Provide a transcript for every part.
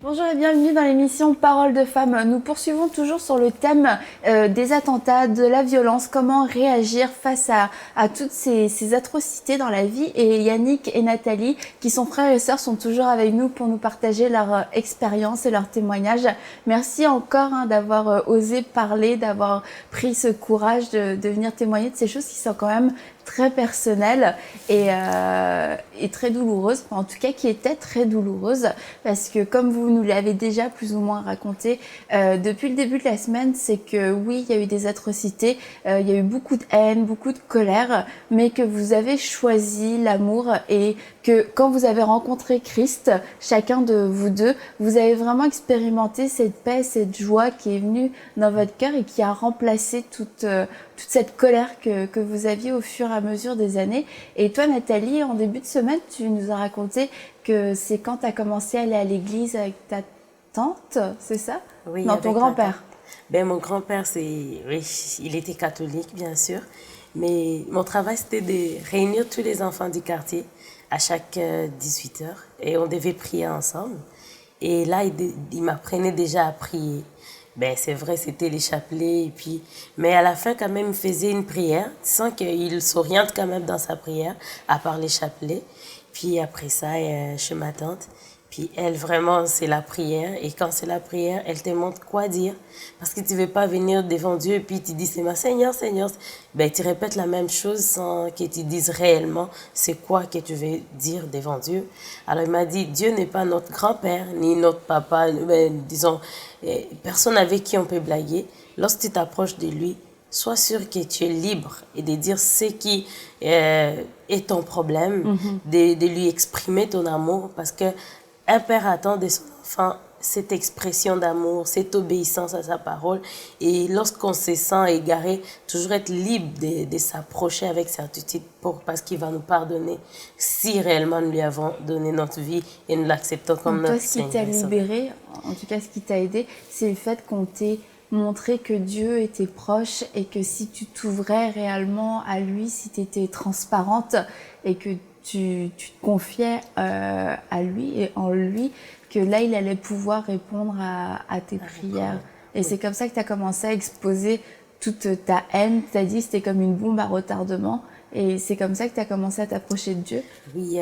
Bonjour et bienvenue dans l'émission Paroles de femmes. Nous poursuivons toujours sur le thème des attentats, de la violence, comment réagir face à toutes ces atrocités dans la vie. Et Yannick et Nathalie, qui sont frères et sœurs, sont toujours avec nous pour nous partager leur expérience et leurs témoignages. Merci encore d'avoir osé parler, d'avoir pris ce courage de venir témoigner de ces choses qui sont quand même très personnelle et très douloureuse, en tout cas qui était très douloureuse, parce que comme vous nous l'avez déjà plus ou moins raconté depuis le début de la semaine, c'est que oui, il y a eu des atrocités, il y a eu beaucoup de haine, beaucoup de colère, mais que vous avez choisi l'amour et que quand vous avez rencontré Christ, chacun de vous deux, vous avez vraiment expérimenté cette paix, cette joie qui est venue dans votre cœur et qui a remplacé toute cette colère que vous aviez au fur et à mesure des années. Et toi, Nathalie, en début de semaine, tu nous as raconté que c'est quand tu as commencé à aller à l'église avec ta tante, c'est ça? Oui, non, ton grand-père. Mon grand-père, oui, il était catholique, bien sûr. Mais mon travail, c'était de réunir tous les enfants du quartier à chaque 18 heures. Et on devait prier ensemble. Et là, il m'apprenait déjà à prier. C'est vrai, c'était les chapelets. Mais à la fin, quand même, il faisait une prière, sans qu'il s'oriente quand même dans sa prière, à part les chapelets. Puis après ça, chez ma tante. Puis elle, vraiment, c'est la prière. Et quand c'est la prière, elle te montre quoi dire. Parce que tu ne veux pas venir devant Dieu et puis tu dis, c'est ma Seigneur, Seigneur. Tu répètes la même chose sans que tu dises réellement c'est quoi que tu veux dire devant Dieu. Alors il m'a dit, Dieu n'est pas notre grand-père, ni notre papa, disons, personne avec qui on peut blaguer. Lorsque tu t'approches de lui, sois sûr que tu es libre et de dire ce qui est ton problème, de lui exprimer ton amour, parce que un père attend de son enfant cette expression d'amour, cette obéissance à sa parole. Et lorsqu'on se sent égaré, toujours être libre de s'approcher avec certitude parce qu'il va nous pardonner si réellement nous lui avons donné notre vie et nous l'acceptons comme notre Seigneur. Toi, ce qui t'a libéré, en tout cas ce qui t'a aidé, c'est le fait qu'on t'ait montré que Dieu était proche et que si tu t'ouvrais réellement à lui, si tu étais transparente et que tu te confiais à lui et en lui, que là, il allait pouvoir répondre à tes prières. Et c'est comme ça que tu as commencé à exposer toute ta haine. Tu as dit que c'était comme une bombe à retardement. Et c'est comme ça que tu as commencé à t'approcher de Dieu. Oui,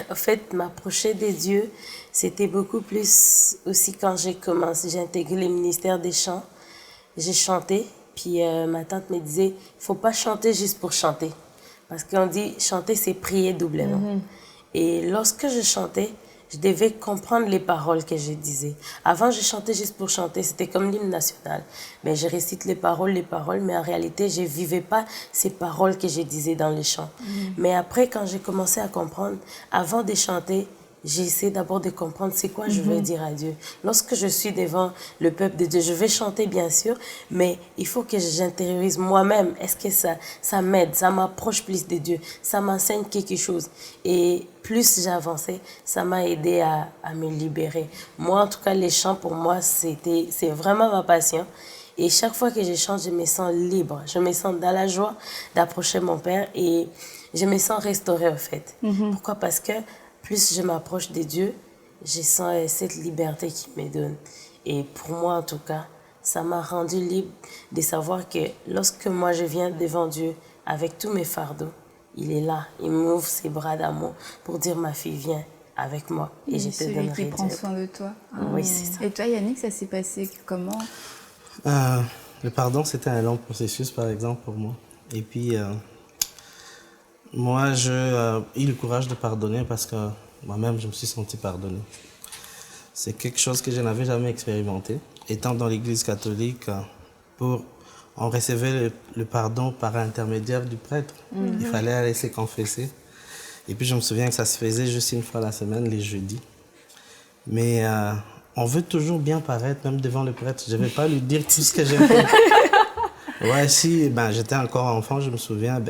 en fait, m'approcher de Dieu, c'était beaucoup plus aussi quand j'ai intégré le ministère des chants. J'ai chanté, puis ma tante me disait, il ne faut pas chanter juste pour chanter. Parce qu'on dit, chanter, c'est prier doublement. Et lorsque je chantais, je devais comprendre les paroles que je disais. Avant, je chantais juste pour chanter. C'était comme l'hymne national. Je récite les paroles, mais en réalité, je ne vivais pas ces paroles que je disais dans les chants. Mais après, quand j'ai commencé à comprendre, avant de chanter, j'ai essayé d'abord de comprendre c'est quoi je veux dire à Dieu. Lorsque je suis devant le peuple de Dieu, je vais chanter bien sûr, mais il faut que j'intériorise moi-même. Est-ce que ça m'aide, ça m'approche plus de Dieu, ça m'enseigne quelque chose. Et plus j'avançais, ça m'a aidé à me libérer. Moi, en tout cas, les chants pour moi, c'est vraiment ma passion. Et chaque fois que je chante, je me sens libre. Je me sens dans la joie d'approcher mon Père et je me sens restaurée en fait. Pourquoi? Parce que plus je m'approche de Dieu, je sens cette liberté qu'il me donne. Et pour moi, en tout cas, ça m'a rendu libre de savoir que lorsque moi je viens devant Dieu avec tous mes fardeaux, il est là, il m'ouvre ses bras d'amour pour dire ma fille, viens avec moi et je te donnerai Dieu. Celui qui prend soin de toi. Oui, c'est ça. Et toi, Yannick, ça s'est passé comment? Le pardon, c'était un long processus, par exemple, pour moi. Et puis, moi, j'ai eu le courage de pardonner parce que moi-même, je me suis senti pardonné. C'est quelque chose que je n'avais jamais expérimenté. Étant dans l'église catholique, on recevait le pardon par intermédiaire du prêtre. Il fallait aller se confesser. Et puis, je me souviens que ça se faisait juste une fois la semaine, les jeudis. Mais on veut toujours bien paraître, même devant le prêtre. Je ne vais pas lui dire tout ce que j'ai fait. Ouais, si j'étais encore enfant, je me souviens,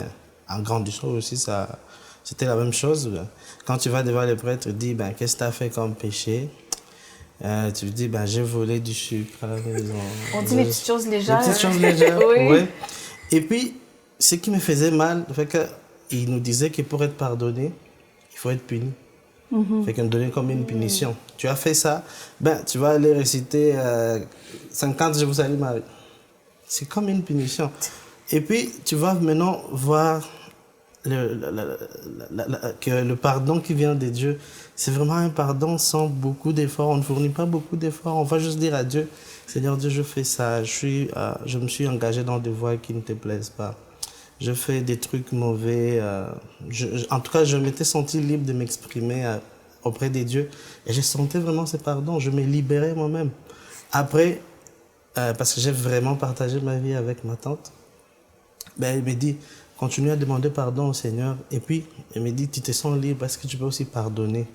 en grandissant aussi, c'était la même chose. Quand tu vas devant le prêtre, tu dis, qu'est-ce que tu as fait comme péché? Tu dis, j'ai volé du sucre à la maison. On dit les petites choses légères. Les petites choses légères, oui. Ouais. Et puis, ce qui me faisait mal, c'est qu'il nous disait que pour être pardonné, il faut être puni. Fait qu'on me donnait comme une punition. Tu as fait ça, ben tu vas aller réciter 50 Je vous salue Marie. C'est comme une punition. Et puis tu vas maintenant voir que le pardon qui vient de Dieu, c'est vraiment un pardon sans beaucoup d'efforts. On ne fournit pas beaucoup d'efforts. On va juste dire à Dieu, Seigneur Dieu, je fais ça. Je me suis engagé dans des voies qui ne te plaisent pas. Je fais des trucs mauvais. En tout cas, je m'étais senti libre de m'exprimer auprès des dieux. Et je sentais vraiment ce pardon. Je me libérais moi-même. Après, parce que j'ai vraiment partagé ma vie avec ma tante, ben, elle me dit, continue à demander pardon au Seigneur. Et puis, elle me dit, tu te sens libre parce que tu peux aussi pardonner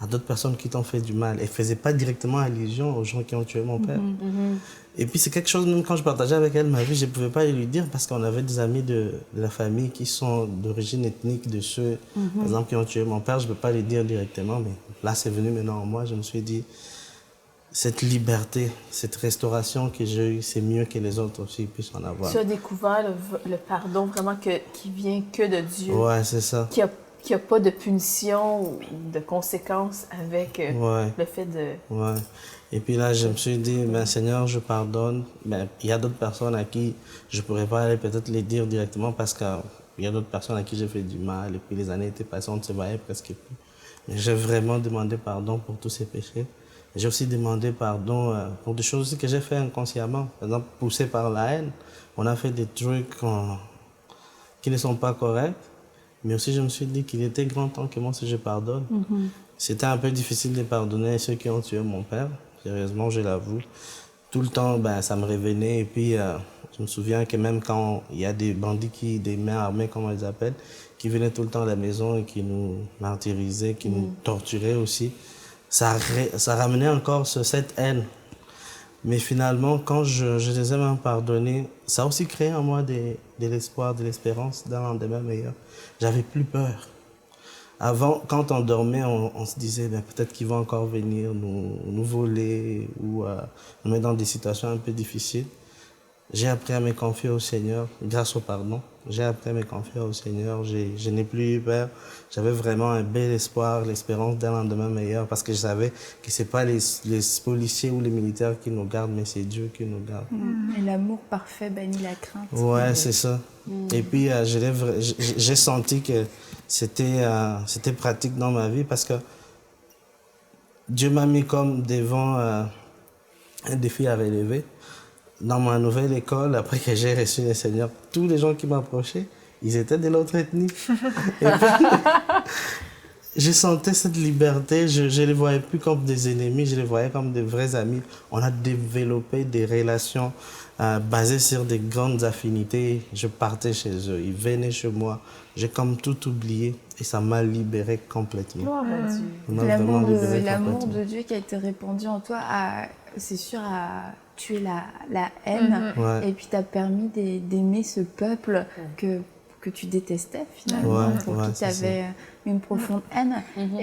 à d'autres personnes qui t'ont fait du mal. Elle ne faisait pas directement allusion aux gens qui ont tué mon père. Et puis c'est quelque chose, même quand je partageais avec elle ma vie, je ne pouvais pas lui dire parce qu'on avait des amis de la famille qui sont d'origine ethnique de ceux, par exemple, qui ont tué mon père. Je ne peux pas lui dire directement, mais là c'est venu maintenant en moi. Je me suis dit, cette liberté, cette restauration que j'ai eue, c'est mieux que les autres aussi puissent en avoir. Tu as découvert le pardon vraiment qui vient que de Dieu. Ouais, c'est ça. Qui a pas de punition ou de conséquences avec le fait de... Ouais. Et puis là, je me suis dit, ben, Seigneur, je pardonne. Ben, il y a d'autres personnes à qui je ne pourrais pas aller peut-être les dire directement parce qu'il y a d'autres personnes à qui j'ai fait du mal. Et puis les années étaient passées, on ne se voyait presque plus. Mais j'ai vraiment demandé pardon pour tous ces péchés. J'ai aussi demandé pardon pour des choses aussi que j'ai fait inconsciemment. Par exemple, poussé par la haine, on a fait des trucs qui ne sont pas corrects. Mais aussi, je me suis dit qu'il était grand temps que moi aussi je pardonne. C'était un peu difficile de pardonner ceux qui ont tué mon père. Sérieusement, je l'avoue. Tout le temps, ben, ça me revenait. Et puis, je me souviens que même quand il y a des bandits, des mains armées, comme on les appelle, qui venaient tout le temps à la maison et qui nous martyrisaient, qui nous torturaient aussi, ça ramenait encore cette haine. Mais finalement, quand je les ai même pardonnés, ça a aussi créé en moi de l'espoir, de l'espérance d'un lendemain meilleur. J'avais plus peur. Avant, quand on dormait, on se disait ben, peut-être qu'ils vont encore venir nous voler ou nous mettre dans des situations un peu difficiles. J'ai appris à me confier au Seigneur, grâce au pardon. J'ai appris à me confier au Seigneur. Je n'ai plus eu peur. J'avais vraiment un bel espoir, l'espérance d'un lendemain meilleur, parce que je savais que ce n'est pas les policiers ou les militaires qui nous gardent, mais c'est Dieu qui nous garde. Et l'amour parfait bannit la crainte. Ouais, c'est ça. Et puis, j'ai senti que c'était pratique dans ma vie, parce que Dieu m'a mis comme devant un défi à relever. Dans ma nouvelle école, après que j'ai reçu le Seigneur, tous les gens qui m'approchaient, ils étaient de l'autre ethnie. Et puis, je sentais cette liberté, je ne les voyais plus comme des ennemis, je les voyais comme des vrais amis. On a développé des relations basées sur des grandes affinités. Je partais chez eux, ils venaient chez moi. J'ai comme tout oublié et ça m'a libéré complètement. Gloire à Dieu. L'amour de Dieu qui a été répandu en toi, c'est sûr, a tué la haine. Et puis t'a permis d'aimer ce peuple que tu détestais finalement, pour qui tu avais une profonde haine.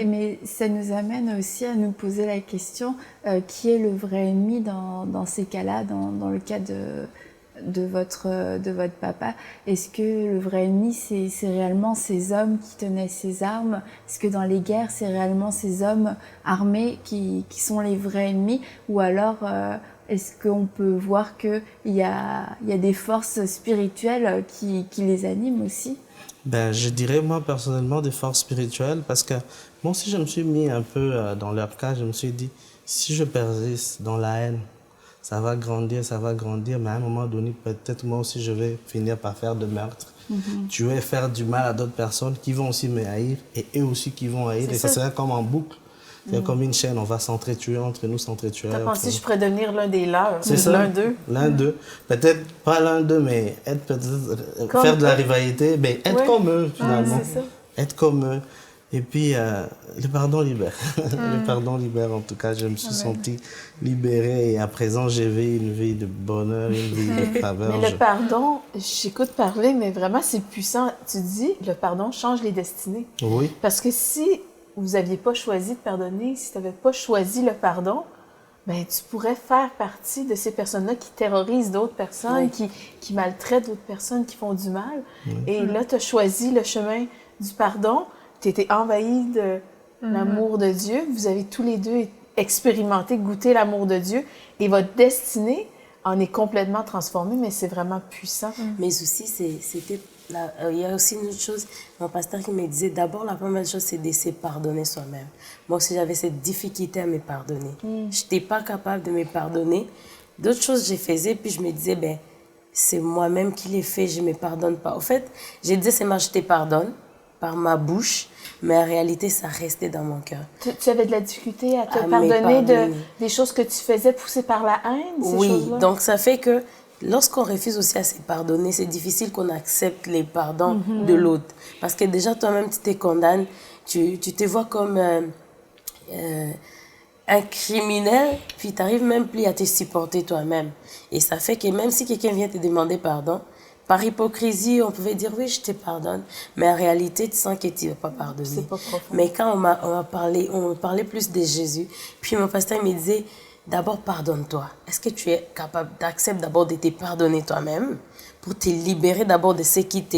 Mais ça nous amène aussi à nous poser la question, qui est le vrai ennemi dans ces cas-là, dans le cas de votre papa? Est-ce que le vrai ennemi, c'est réellement ces hommes qui tenaient ces armes? Est-ce que dans les guerres, c'est réellement ces hommes armés qui sont les vrais ennemis? Ou alors, est-ce qu'on peut voir qu'il y a des forces spirituelles qui les animent aussi? Ben, je dirais, moi, personnellement, des forces spirituelles, parce que moi aussi, je me suis mis un peu dans leur cas. Je me suis dit, si je persiste dans la haine, ça va grandir, mais à un moment donné, peut-être moi aussi, je vais finir par faire de meurtres. Tuer, faire du mal à d'autres personnes qui vont aussi me haïr, et eux aussi qui vont haïr, et ça sera comme en boucle. C'est comme une chaîne, on va s'entretuer entre nous, s'entretuer. T'as pensé que je pourrais devenir l'un des leurs? C'est ça. L'un d'eux? L'un d'eux. Peut-être pas l'un d'eux, mais faire de la rivalité, mais être comme eux, finalement. C'est ça. Être comme eux. Et puis, le pardon libère. Le pardon libère, en tout cas. Je me suis senti libéré et à présent, j'ai vécu une vie de bonheur, une vie de faveur. Mais le pardon, j'écoute parler, mais vraiment, c'est puissant. Tu dis, le pardon change les destinées. Oui. Parce que si vous n'aviez pas choisi de pardonner, si tu n'avais pas choisi le pardon, ben, tu pourrais faire partie de ces personnes-là qui terrorisent d'autres personnes, qui maltraitent d'autres personnes, qui font du mal. Et là, tu as choisi le chemin du pardon. Tu étais envahi l'amour de Dieu. Vous avez tous les deux expérimenté, goûté l'amour de Dieu et votre destinée en est complètement transformée, mais c'est vraiment puissant. Mais aussi, il y a aussi une autre chose, mon pasteur qui me disait, d'abord, la première chose, c'est de se pardonner soi-même. Moi aussi, j'avais cette difficulté à me pardonner. Je n'étais pas capable de me pardonner. D'autres choses, je faisais, puis je me disais, ben, c'est moi-même qui l'ai fait, je ne me pardonne pas. Au fait, je disais, c'est moi, je te pardonne par ma bouche, mais en réalité, ça restait dans mon cœur. Tu avais de la difficulté à te À me pardonner pardonner. Des choses que tu faisais pousser par la haine, ces Oui, choses-là? donc ça fait que lorsqu'on refuse aussi à se pardonner, c'est difficile qu'on accepte les pardons de l'autre. Parce que déjà, toi-même, tu te condamnes, tu te vois comme un criminel, puis tu n'arrives même plus à te supporter toi-même. Et ça fait que même si quelqu'un vient te demander pardon, par hypocrisie, on pouvait dire oui, je te pardonne, mais en réalité, tu sens que tu ne vas pas pardonner. C'est pas profond. Mais quand on parlait plus de Jésus, puis mon pasteur me disait, d'abord pardonne-toi. Est-ce que tu es capable d'accepter d'abord de te pardonner toi-même pour te libérer d'abord de ce qui te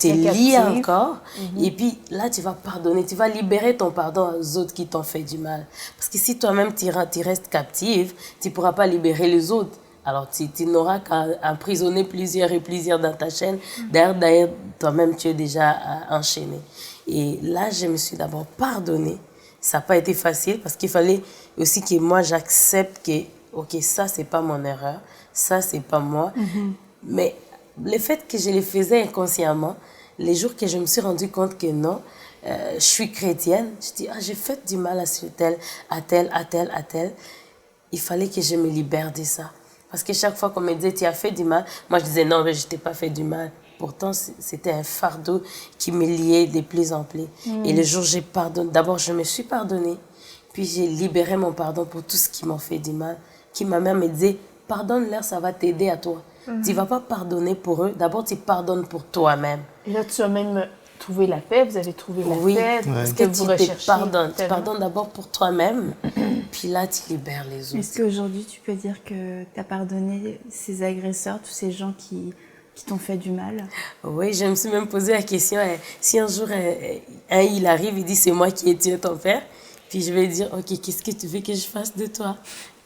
lie encore. Et puis là, tu vas pardonner, tu vas libérer ton pardon aux autres qui t'ont fait du mal. Parce que si toi-même tu restes captive, tu ne pourras pas libérer les autres. Alors, tu n'auras qu'à emprisonner plusieurs et plusieurs dans ta chaîne. D'ailleurs, toi-même, tu es déjà enchaîné. Et là, je me suis d'abord pardonnée. Ça n'a pas été facile parce qu'il fallait aussi que moi, j'accepte que, OK, ça, c'est pas mon erreur. Ça, c'est pas moi. Mais le fait que je le faisais inconsciemment, les jours que je me suis rendu compte que non, je suis chrétienne, je dis, j'ai fait du mal à tel. Il fallait que je me libère de ça. Parce que chaque fois qu'on me disait, tu as fait du mal, moi je disais, non, mais je t'ai pas fait du mal. Pourtant, c'était un fardeau qui me liait de plus en plus. Et le jour où j'ai pardonné, d'abord je me suis pardonnée, puis j'ai libéré mon pardon pour tout ce qui m'a fait du mal. Qui ma mère me disait, pardonne-leur, ça va t'aider à toi. Tu ne vas pas pardonner pour eux, d'abord tu pardonnes pour toi-même. Et là, tu as même trouvé la paix, vous avez trouvé la paix, parce que que vous tu recherchez. te pardonnes. Tu pardonnes d'abord pour toi-même, puis là tu libères les autres. Est-ce qu'aujourd'hui tu peux dire que tu as pardonné ces agresseurs, tous ces gens qui t'ont fait du mal? Oui, je me suis même posé la question, si un jour il arrive, il dit c'est moi qui ai tué ton père, puis je vais dire, ok, qu'est-ce que tu veux que je fasse de toi?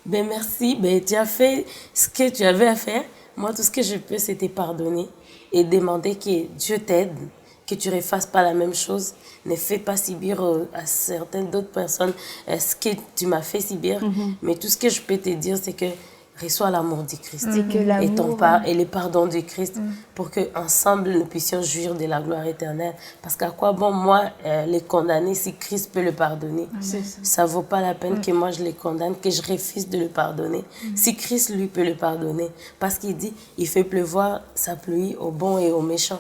Ben merci, ben tu as fait ce que tu avais à faire. Moi, tout ce que je peux, c'est te pardonner et demander que Dieu t'aide, que tu ne refasses pas la même chose. Ne fais pas subir à certaines d'autres personnes ce que tu m'as fait subir. Mais tout ce que je peux te dire, c'est que reçois l'amour du Christ et le pardon du Christ pour qu'ensemble nous puissions jouir de la gloire éternelle. Parce qu'à quoi bon moi les condamner si Christ peut le pardonner? Ça ne vaut pas la peine que moi je les condamne, que je refuse de le pardonner. Si Christ lui peut le pardonner, parce qu'il dit il fait pleuvoir sa pluie aux bons et aux méchants.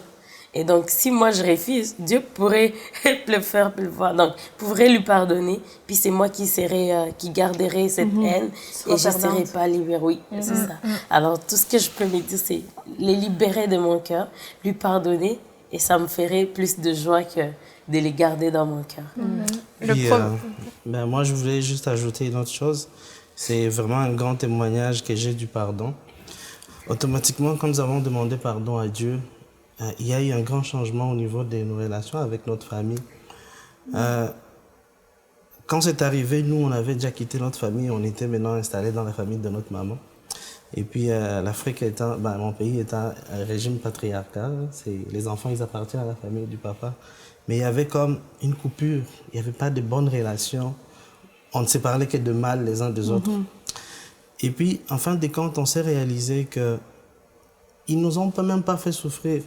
Et donc, si moi je refuse, Dieu pourrait le faire pleuvoir. Donc, pourrait lui pardonner. Puis c'est moi qui garderai cette haine et je ne serai pas libérée. Oui, c'est ça. Alors, tout ce que je peux me dire, c'est les libérer de mon cœur, lui pardonner. Et ça me ferait plus de joie que de les garder dans mon cœur. Puis, ben moi, je voulais juste ajouter une autre chose. C'est vraiment un grand témoignage que j'ai du pardon. Automatiquement, quand nous avons demandé pardon à Dieu, il y a eu un grand changement au niveau de nos relations avec notre famille. Quand c'est arrivé, nous, on avait déjà quitté notre famille. On était maintenant installés dans la famille de notre maman. Et puis, l'Afrique étant, mon pays étant un régime patriarcal, les enfants, ils appartiennent à la famille du papa. Mais il y avait comme une coupure. Il n'y avait pas de bonnes relations. On ne se parlait que de mal les uns des autres. Et puis, en fin de compte, on s'est réalisé que ils nous ont même pas fait souffrir.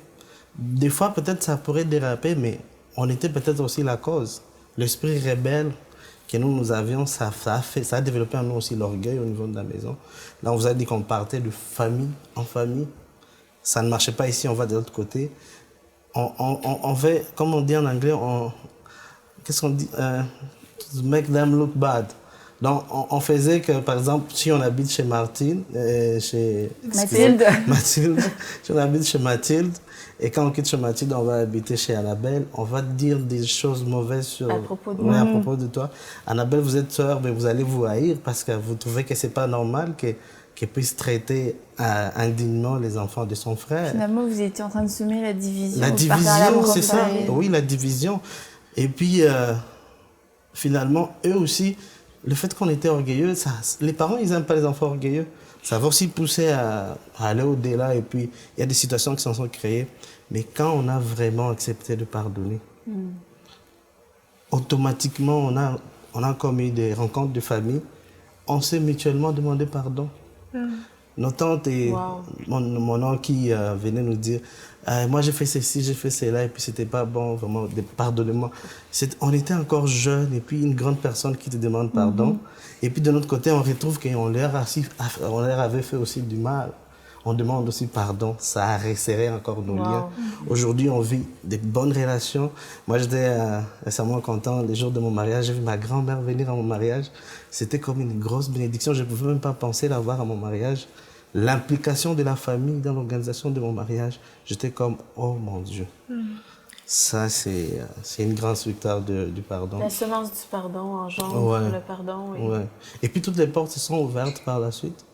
Des fois, peut-être ça pourrait déraper, mais on était peut-être aussi la cause. L'esprit rebelle que nous avions, ça a développé en nous aussi l'orgueil au niveau de la maison. Là, on vous a dit qu'on partait de famille en famille. Ça ne marchait pas ici, on va de l'autre côté. On fait, comme on dit en anglais, qu'est-ce qu'on dit? To make them look bad. Donc, on faisait que, par exemple, si on habite chez Mathilde, si on habite chez Mathilde, et quand on quitte chez Mathilde, on va habiter chez Annabelle, on va dire des choses mauvaises à propos de toi. Annabelle, vous êtes sœur, mais vous allez vous haïr parce que vous trouvez que c'est pas normal qu'elle puisse traiter indignement les enfants de son frère. Finalement, vous étiez en train de semer la division. La division, c'est ça. Oui, la division. Et puis, finalement, eux aussi, le fait qu'on était orgueilleux, les parents, ils n'aiment pas les enfants orgueilleux. Ça va aussi pousser à aller au-delà. Et puis, il y a des situations qui s'en sont créées. Mais quand on a vraiment accepté de pardonner, automatiquement, on a comme eu des rencontres de famille. On s'est mutuellement demandé pardon. Nos tantes et mon oncle qui venaient nous dire moi j'ai fait ceci, j'ai fait cela et puis c'était pas bon, vraiment, pardonnez-moi. On était encore jeunes et puis une grande personne qui te demande pardon. Et puis de notre côté, on retrouve qu'on leur avait fait aussi du mal. On demande aussi pardon, ça a resserré encore nos liens. Aujourd'hui, on vit de bonnes relations. Moi, j'étais récemment content, le jour de mon mariage, j'ai vu ma grand-mère venir à mon mariage. C'était comme une grosse bénédiction, je ne pouvais même pas penser la voir à mon mariage. L'implication de la famille dans l'organisation de mon mariage, j'étais comme, oh mon Dieu. Ça, c'est une grande victoire du pardon. La semence du pardon engendre le pardon. Et puis, toutes les portes se sont ouvertes par la suite.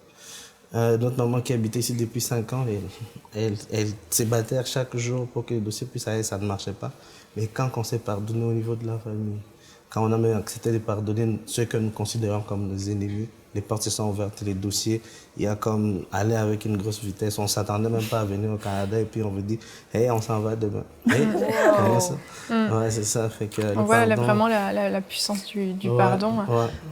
Notre maman qui habitait ici depuis 5 ans, elle s'est battue chaque jour pour que le dossier puisse aller, ça ne marchait pas. Mais quand on s'est pardonné au niveau de la famille, quand on a même accepté de pardonner ceux que nous considérons comme nos ennemis, les portes se sont ouvertes, les dossiers, il y a comme aller avec une grosse vitesse. On ne s'attendait même pas à venir au Canada et puis on veut dire, hey, on s'en va demain. Hey, ouais, c'est ça. Fait que on voit vraiment la puissance du pardon.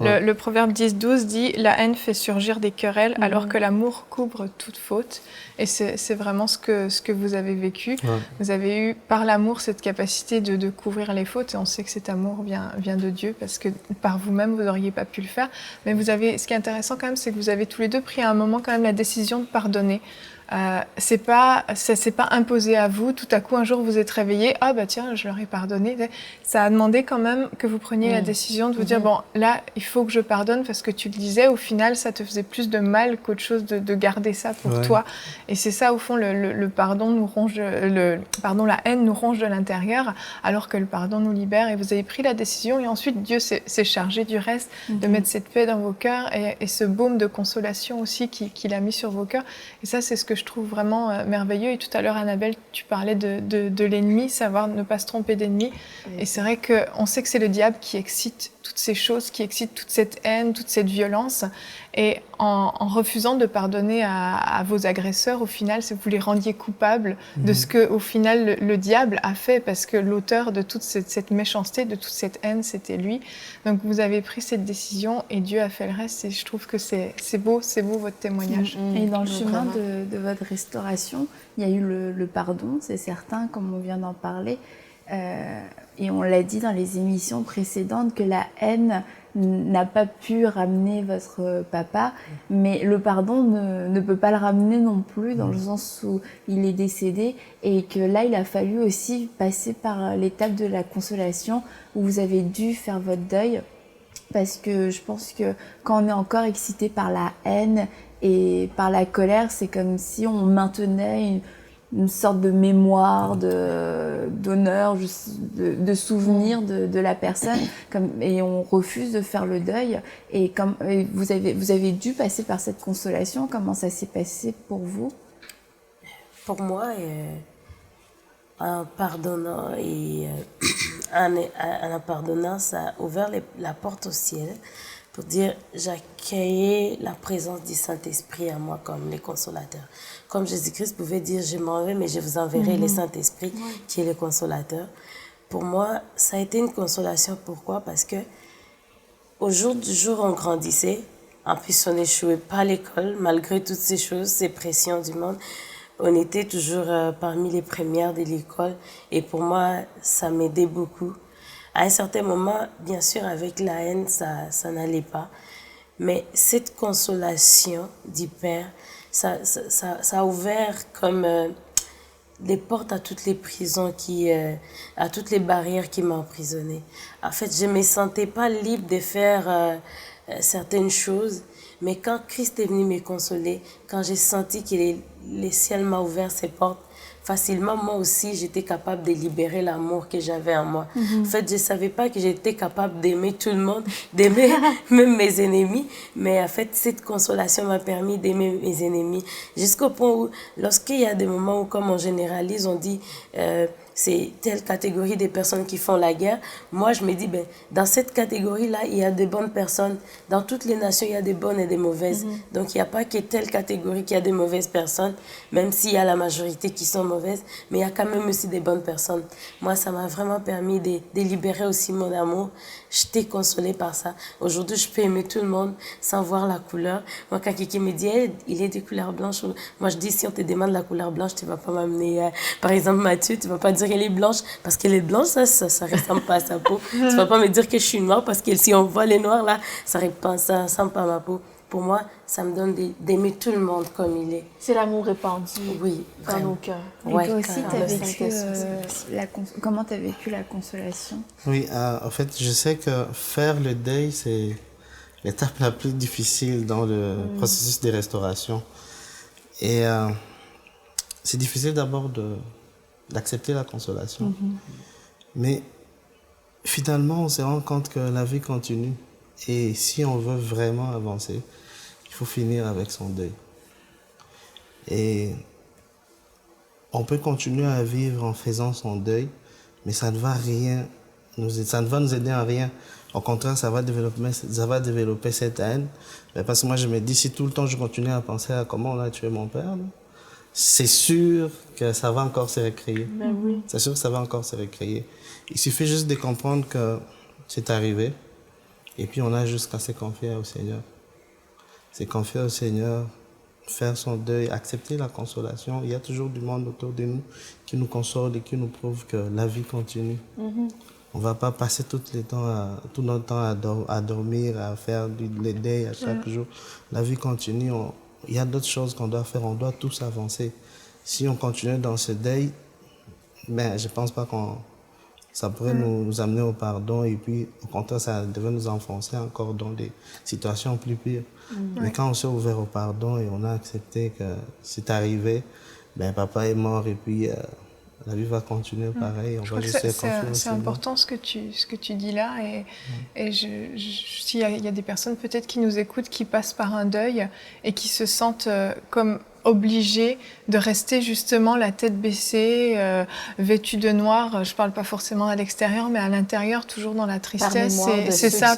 Le proverbe 10-12 dit « La haine fait surgir des querelles alors que l'amour couvre toute faute ». Et c'est vraiment ce que vous avez vécu. Vous avez eu, par l'amour, cette capacité de couvrir les fautes. Et on sait que cet amour vient de Dieu parce que par vous-même, vous n'auriez pas pu le faire. Mais ce qui est intéressant quand même, c'est que vous avez tous les deux pris à un moment quand même la décision de pardonner. Ça s'est pas imposé à vous. Tout à coup, un jour, vous êtes réveillé. Ah bah tiens, je leur ai pardonné. Ça a demandé quand même que vous preniez la décision de vous dire bon, là, il faut que je pardonne parce que tu le disais. Au final, ça te faisait plus de mal qu'autre chose de garder ça pour toi. Et c'est ça, au fond, le pardon nous ronge. La haine nous ronge de l'intérieur, alors que le pardon nous libère. Et vous avez pris la décision. Et ensuite, Dieu s'est chargé du reste, de mettre cette paix dans vos cœurs et ce baume de consolation aussi qu'il a mis sur vos cœurs. Et ça, c'est ce que je trouve vraiment merveilleux. Et tout à l'heure, Annabelle, tu parlais de l'ennemi, savoir ne pas se tromper d'ennemi. Et c'est vrai qu'on sait que c'est le diable qui excite toutes ces choses, qui excite toute cette haine, toute cette violence. Et en refusant de pardonner à vos agresseurs, au final, vous les rendiez coupables de ce que, au final, le diable a fait, parce que l'auteur de toute cette méchanceté, de toute cette haine, c'était lui. Donc vous avez pris cette décision et Dieu a fait le reste. Et je trouve que c'est beau votre témoignage. Et dans le chemin de votre restauration, il y a eu le pardon, c'est certain, comme on vient d'en parler. Et on l'a dit dans les émissions précédentes que la haine n'a pas pu ramener votre papa, mais le pardon ne peut pas le ramener non plus, dans le sens où il est décédé, et que là il a fallu aussi passer par l'étape de la consolation où vous avez dû faire votre deuil, parce que je pense que quand on est encore excité par la haine et par la colère, c'est comme si on maintenait une sorte de mémoire, d'honneur, de souvenir de la personne, et on refuse de faire le deuil. Et vous avez dû passer par cette consolation. Comment ça s'est passé pour vous? Pour moi, en pardonnant en pardonnant, ça a ouvert la porte au ciel pour dire j'accueillais la présence du Saint-Esprit en moi comme les consolateurs. Comme Jésus-Christ pouvait dire je m'en vais mais je vous enverrai le Saint-Esprit qui est le consolateur. Pour moi, ça a été une consolation. Pourquoi? Parce que au jour du jour, on grandissait. En plus, on n'échouait pas à l'école malgré toutes ces choses, ces pressions du monde. On était toujours parmi les premières de l'école et pour moi, ça m'aidait beaucoup. À un certain moment, bien sûr, avec la haine, ça n'allait pas. Mais cette consolation du Père, ça a ouvert comme des portes à toutes les prisons, à toutes les barrières qui m'emprisonnaient. En fait, je ne me sentais pas libre de faire certaines choses. Mais quand Christ est venu me consoler, quand j'ai senti que le ciel m'a ouvert ses portes, facilement, moi aussi, j'étais capable de libérer l'amour que j'avais en moi. En fait, je ne savais pas que j'étais capable d'aimer tout le monde, d'aimer même mes ennemis. Mais en fait, cette consolation m'a permis d'aimer mes ennemis. Jusqu'au point où, lorsqu'il y a des moments où, comme on généralise, on dit c'est telle catégorie des personnes qui font la guerre. Moi, je me dis, ben, dans cette catégorie-là, il y a des bonnes personnes. Dans toutes les nations, il y a des bonnes et des mauvaises. Donc, il n'y a pas que telle catégorie qui a des mauvaises personnes, même s'il y a la majorité qui sont mauvaises, mais il y a quand même aussi des bonnes personnes. Moi, ça m'a vraiment permis de libérer aussi mon amour. J'étais consolée par ça. Aujourd'hui, je peux aimer tout le monde sans voir la couleur. Moi, quand quelqu'un me dit, hey, il est de couleur blanche, moi, je dis, si on te demande la couleur blanche, tu ne vas pas m'amener, par exemple, Mathieu, tu ne vas pas dire qu'elle est blanche, parce qu'elle est blanche, ça ressemble pas à sa peau. Tu ne vas pas me dire que je suis noire, parce que si on voit les noirs, là, ça ressemble pas à ma peau. Pour moi, ça me donne d'aimer tout le monde comme il est. C'est l'amour répandu oui, dans nos cœurs. Et ouais, toi aussi, carrément. comment tu as vécu la consolation? Oui, en fait, je sais que faire le deuil, c'est l'étape la plus difficile dans le processus de restauration. Et c'est difficile d'abord d'accepter la consolation. Mais finalement, on se rend compte que la vie continue. Et si on veut vraiment avancer, il faut finir avec son deuil. Et on peut continuer à vivre en faisant son deuil, mais ça ne va nous aider en rien. Au contraire, ça va développer cette haine. Parce que moi, je me dis, si tout le temps je continue à penser à comment on a tué mon père, c'est sûr que ça va encore se recréer. Oui. C'est sûr que ça va encore se recréer. Il suffit juste de comprendre que c'est arrivé. Et puis, on a juste qu'à se confier au Seigneur. Se confier au Seigneur, faire son deuil, accepter la consolation. Il y a toujours du monde autour de nous qui nous console et qui nous prouve que la vie continue. On ne va pas passer tout notre temps à dormir, à faire les deuils à chaque jour. La vie continue. Il y a d'autres choses qu'on doit faire. On doit tous avancer. Si on continue dans ce deuil, ben, je ne pense pas ça pourrait nous amener au pardon. Et puis, au contraire, ça devrait nous enfoncer encore dans des situations plus pires. Mais quand on s'est ouvert au pardon et on a accepté que c'est arrivé, ben, papa est mort et puis la vie va continuer pareil. On va juste se confier au Seigneur. C'est important ce que tu dis là. Et s'il y a des personnes peut-être qui nous écoutent, qui passent par un deuil et qui se sentent comme obligés de rester justement la tête baissée, vêtus de noir. Je parle pas forcément à l'extérieur, mais à l'intérieur, toujours dans la tristesse. C'est ça.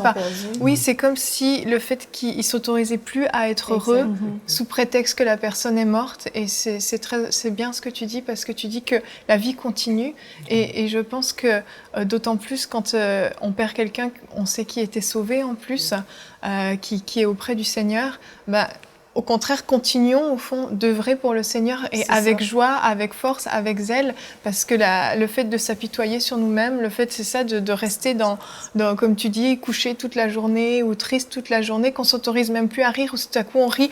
Oui, c'est comme si le fait qu'ils s'autorisaient plus à être heureux sous prétexte que la personne est morte. Et c'est bien ce que tu dis, parce que tu dis que la vie continue. Et je pense que d'autant plus quand on perd quelqu'un, on sait qui était sauvé en plus, qui est auprès du Seigneur. Au contraire, continuons au fond d'œuvrer pour le Seigneur et avec joie, avec force, avec zèle, parce que le fait de s'apitoyer sur nous-mêmes, le fait, c'est ça, de rester dans, comme tu dis, couché toute la journée ou triste toute la journée, qu'on s'autorise même plus à rire, ou tout à coup on rit.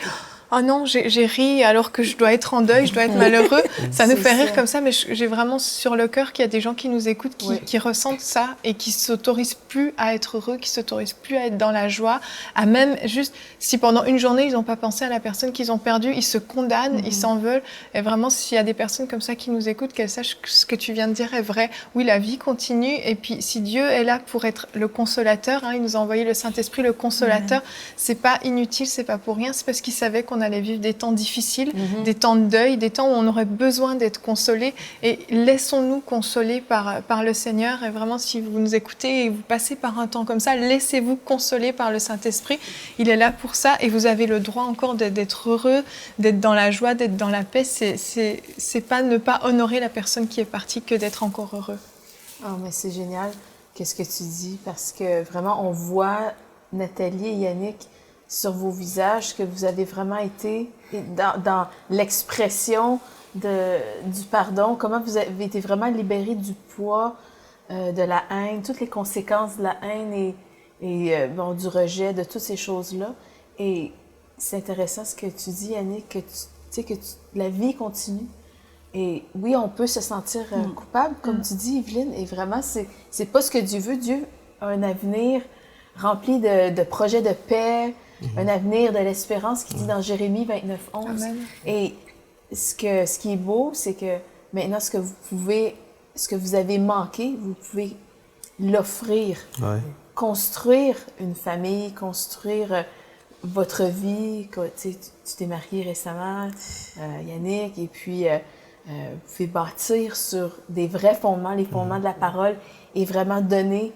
Oh non, j'ai ri alors que je dois être en deuil, je dois être malheureux. Ça nous fait rire comme ça, mais j'ai vraiment sur le cœur qu'il y a des gens qui nous écoutent, qui ressentent ça et qui s'autorisent plus à être heureux, qui s'autorisent plus à être dans la joie, à même juste, si pendant une journée ils n'ont pas pensé à la personne qu'ils ont perdue, ils se condamnent, ils s'en veulent. Et vraiment, s'il y a des personnes comme ça qui nous écoutent, qu'elles sachent que ce que tu viens de dire est vrai. Oui, la vie continue, et puis si Dieu est là pour être le consolateur, il nous a envoyé le Saint-Esprit, le consolateur, c'est pas inutile, c'est pas pour rien, c'est parce qu'il savait qu'on allait vivre des temps difficiles, des temps de deuil, des temps où on aurait besoin d'être consolés. Et laissons-nous consoler par le Seigneur. Et vraiment, si vous nous écoutez et vous passez par un temps comme ça, laissez-vous consoler par le Saint-Esprit. Il est là pour ça, et vous avez le droit encore d'être heureux, d'être dans la joie, d'être dans la paix. C'est pas ne pas honorer la personne qui est partie que d'être encore heureux. Oh, mais c'est génial, qu'est-ce que tu dis, parce que vraiment, on voit, Nathalie et Yannick, sur vos visages, que vous avez vraiment été dans l'expression du pardon, comment vous avez été vraiment libérés du poids de la haine, toutes les conséquences de la haine et du rejet, de toutes ces choses-là. Et c'est intéressant ce que tu dis, Yannick, que la vie continue. Et oui, on peut se sentir coupable, comme tu dis, Yveline, et vraiment, c'est pas ce que Dieu veut. Dieu a un avenir rempli de projets de paix, un avenir de l'espérance, qui dit dans Jérémie 29:11. Amen. Et ce qui est beau, c'est que maintenant, ce que vous avez manqué, vous pouvez l'offrir. Ouais. Construire une famille, construire votre vie. Tu t'es marié récemment, Yannick, et puis Vous pouvez bâtir sur des vrais fondements, les fondements de la parole, et vraiment donner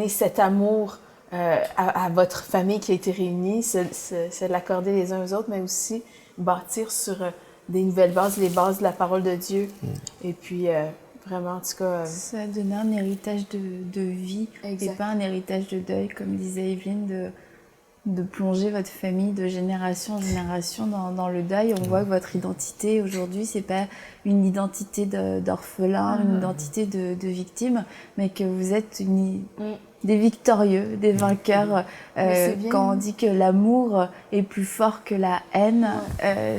cet amour à votre famille qui a été réunie, c'est l'accorder les uns aux autres, mais aussi bâtir sur des nouvelles bases, les bases de la parole de Dieu. Et puis, vraiment, en tout cas... Ça a donné un héritage de vie, exact. et pas un héritage de deuil, comme disait Evelyne, de plonger votre famille de génération en génération dans le deuil. On voit que votre identité aujourd'hui, c'est pas une identité d'orphelin, une identité de victime, mais que vous êtes des victorieux, des vainqueurs. Quand on dit que l'amour est plus fort que la haine,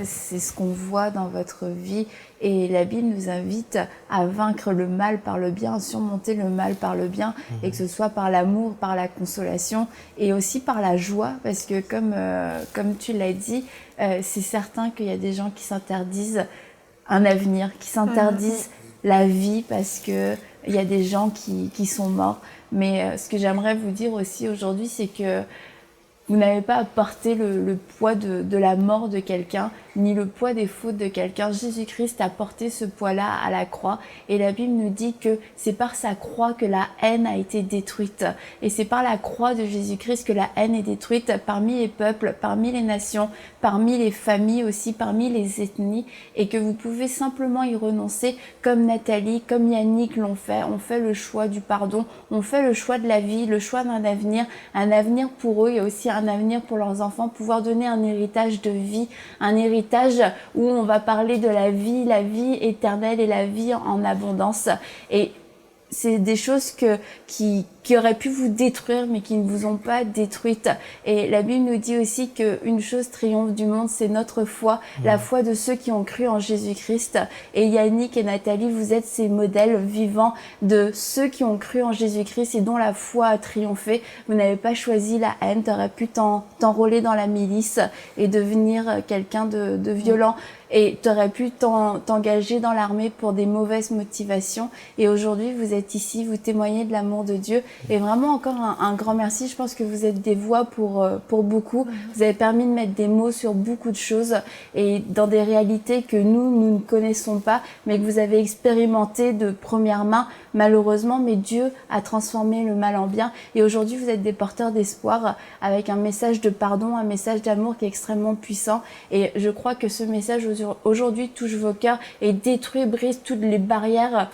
c'est ce qu'on voit dans votre vie. Et la Bible nous invite à vaincre le mal par le bien, à surmonter le mal par le bien, et que ce soit par l'amour, par la consolation, et aussi par la joie, parce que comme tu l'as dit, c'est certain qu'il y a des gens qui s'interdisent un avenir, qui s'interdisent la vie, parce que il y a des gens qui sont morts. Mais ce que j'aimerais vous dire aussi aujourd'hui, c'est que vous n'avez pas à porter le poids de la mort de quelqu'un, ni le poids des fautes de quelqu'un. Jésus-Christ a porté ce poids-là à la croix. Et la Bible nous dit que c'est par sa croix que la haine a été détruite. Et c'est par la croix de Jésus-Christ que la haine est détruite parmi les peuples, parmi les nations, parmi les familles aussi, parmi les ethnies. Et que vous pouvez simplement y renoncer comme Nathalie, comme Yannick l'ont fait. On fait le choix du pardon, on fait le choix de la vie, le choix d'un avenir pour eux. Il y a aussi un avenir pour leurs enfants, pouvoir donner un héritage de vie, un héritage où on va parler de la vie éternelle et la vie en abondance. Et c'est des choses qui auraient pu vous détruire, mais qui ne vous ont pas détruite. Et la Bible nous dit aussi qu'une chose triomphe du monde, c'est notre foi, la foi de ceux qui ont cru en Jésus-Christ. Et Yannick et Nathalie, vous êtes ces modèles vivants de ceux qui ont cru en Jésus-Christ et dont la foi a triomphé. Vous n'avez pas choisi la haine, tu aurais pu t'enrôler dans la milice et devenir quelqu'un de violent. Et tu aurais pu t'engager dans l'armée pour des mauvaises motivations. Et aujourd'hui, vous êtes ici, vous témoignez de l'amour de Dieu. Et vraiment, encore un grand merci. Je pense que vous êtes des voix pour beaucoup. Vous avez permis de mettre des mots sur beaucoup de choses et dans des réalités que nous ne connaissons pas, mais que vous avez expérimenté de première main, malheureusement. Mais Dieu a transformé le mal en bien. Et aujourd'hui, vous êtes des porteurs d'espoir avec un message de pardon, un message d'amour qui est extrêmement puissant. Et je crois que ce message aujourd'hui touche vos cœurs et détruit, brise toutes les barrières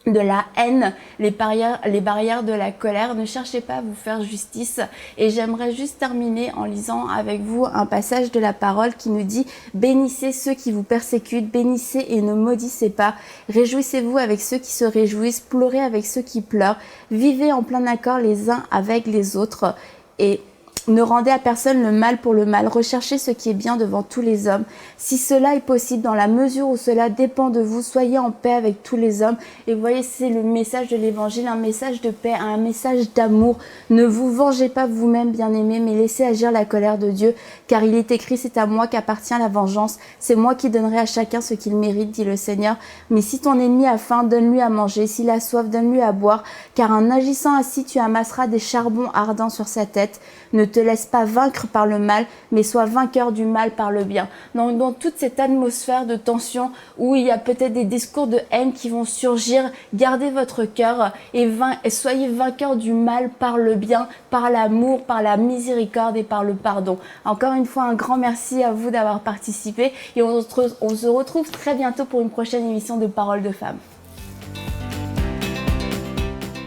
de la haine, les barrières de la colère. Ne cherchez pas à vous faire justice. Et j'aimerais juste terminer en lisant avec vous un passage de la parole qui nous dit « Bénissez ceux qui vous persécutent, bénissez et ne maudissez pas. Réjouissez-vous avec ceux qui se réjouissent, pleurez avec ceux qui pleurent. Vivez en plein accord les uns avec les autres. » Et ne rendez à personne le mal pour le mal. Recherchez ce qui est bien devant tous les hommes. Si cela est possible, dans la mesure où cela dépend de vous, soyez en paix avec tous les hommes. Et vous voyez, c'est le message de l'évangile, un message de paix, un message d'amour. Ne vous vengez pas vous-même, bien-aimés, mais laissez agir la colère de Dieu. Car il est écrit, c'est à moi qu'appartient la vengeance. C'est moi qui donnerai à chacun ce qu'il mérite, dit le Seigneur. Mais si ton ennemi a faim, donne-lui à manger. S'il a soif, donne-lui à boire. Car en agissant ainsi, tu amasseras des charbons ardents sur sa tête. Ne te laisse pas vaincre par le mal, mais sois vainqueur du mal par le bien. Donc, dans toute cette atmosphère de tension où il y a peut-être des discours de haine qui vont surgir, gardez votre cœur et soyez vainqueur du mal par le bien, par l'amour, par la miséricorde et par le pardon. Encore une fois, un grand merci à vous d'avoir participé et on se retrouve très bientôt pour une prochaine émission de Paroles de Femmes.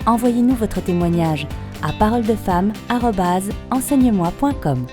Envoyez-nous votre témoignage à paroledefemme@enseigne-moi.com.